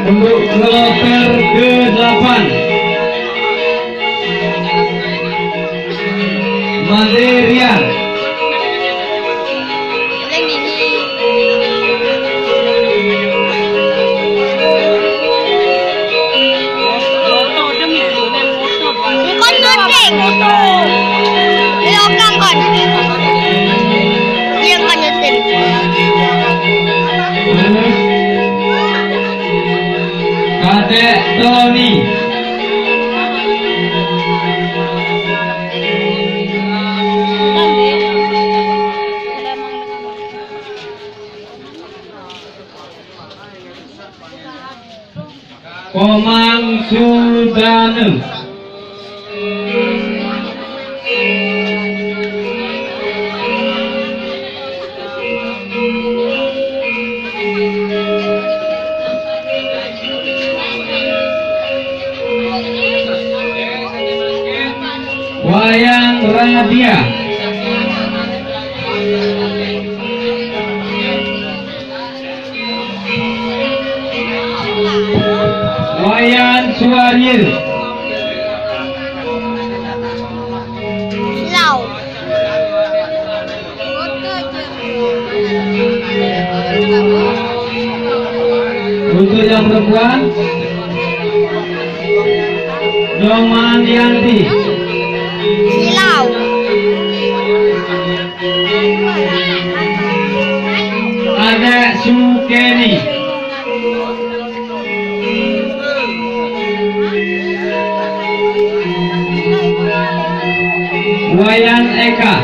Untuk kloter ke-8 Material. Kadek Tony. Komang Sudane. Wayang Radia. Wayan Suaryo. Lau. Untuk yang perempuan Doman Yanti. Silau. Ada Sukeni. Wayan Eka.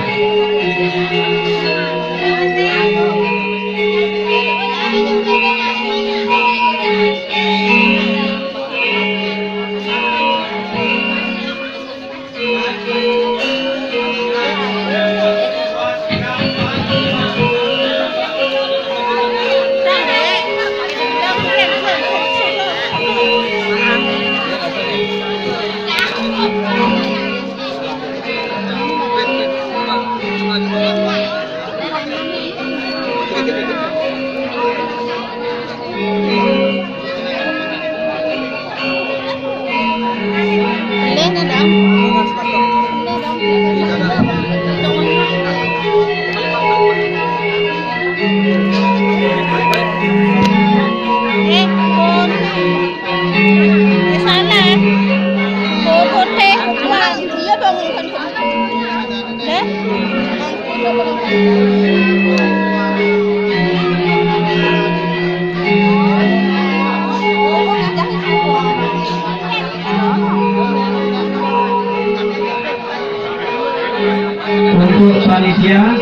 Untuk panitia,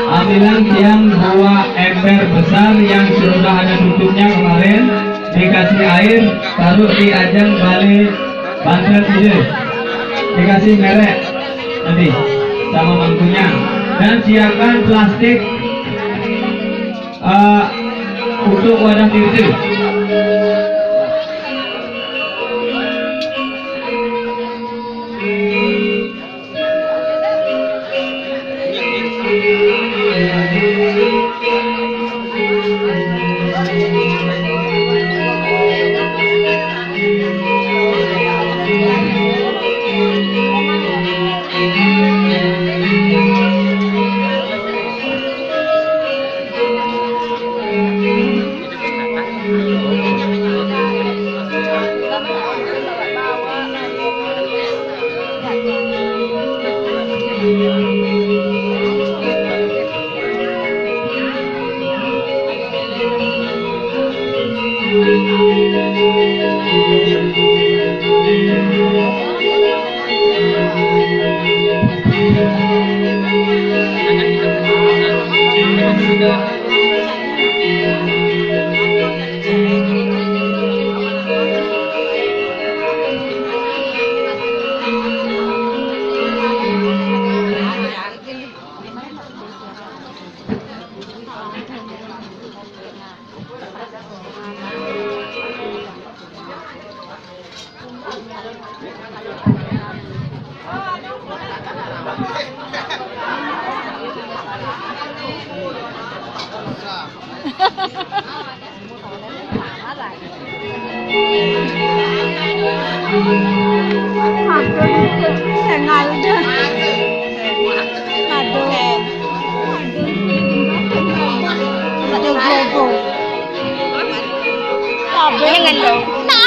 ambilan yang bawa ember besar yang sudah ada tutupnya kemarin, dikasih air, taruh di ajang balik bantuan ide, dikasih merek nanti sama mangkunya, dan siapkan plastik untuk wadah tisu.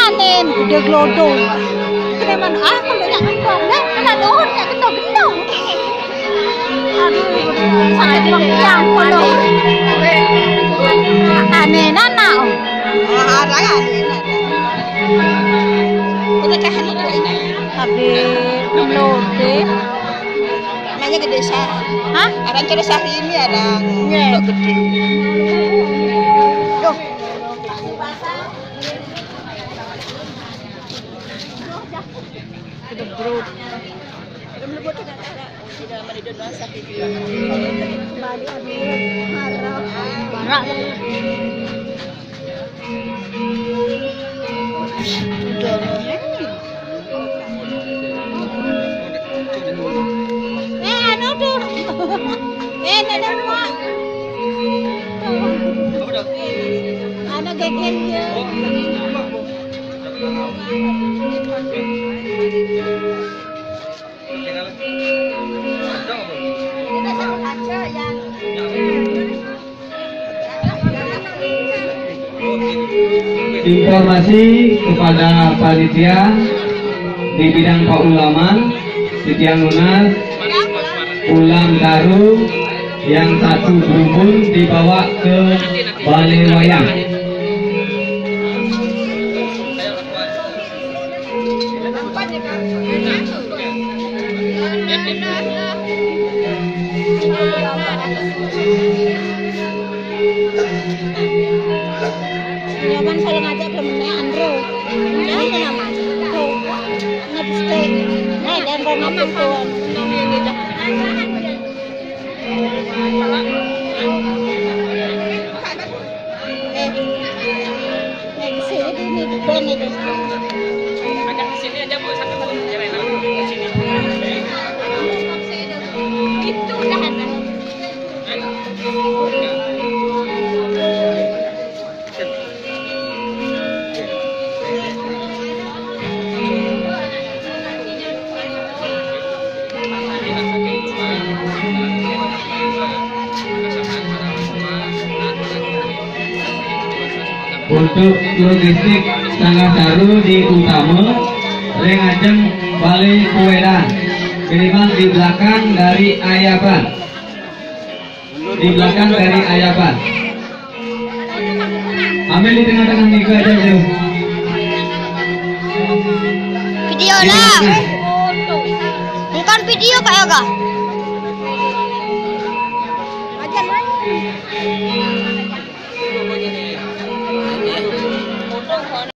Anen gede glodong. Kereman kalau yang ngomong deh, ada dohon kayak gendong-gendong. Aduh, sangat yang kalau aneh nana. Ada aneh. Udah kahan itu ini. Tapi belum deh. Namanya gede sah. Hah? Orang gede sah ini ada gede. Duh. Bro. Ada gegennya. Informasi kepada panitia di bidang keulamaan, Titian Lunas, ulam daru yang satu berumbun dibawa ke Balai Wayang. Nyaman kalau ngajak temennya Andro, nah nama tuh ngepste, nah dan romaman tuh. Sini ini depan itu. Ada di sini aja Bu, satu di sini. Itu dah ada. Untuk logistik Tangga Daru di Utama, Rengajeng Balai Kuedan, minimal di belakang dari Ayaban. Di belakang dari Ayaban. Ambil di tengah-tengah juga aja jauh. Video lah. Bukan video Kak Yoga. Aja main.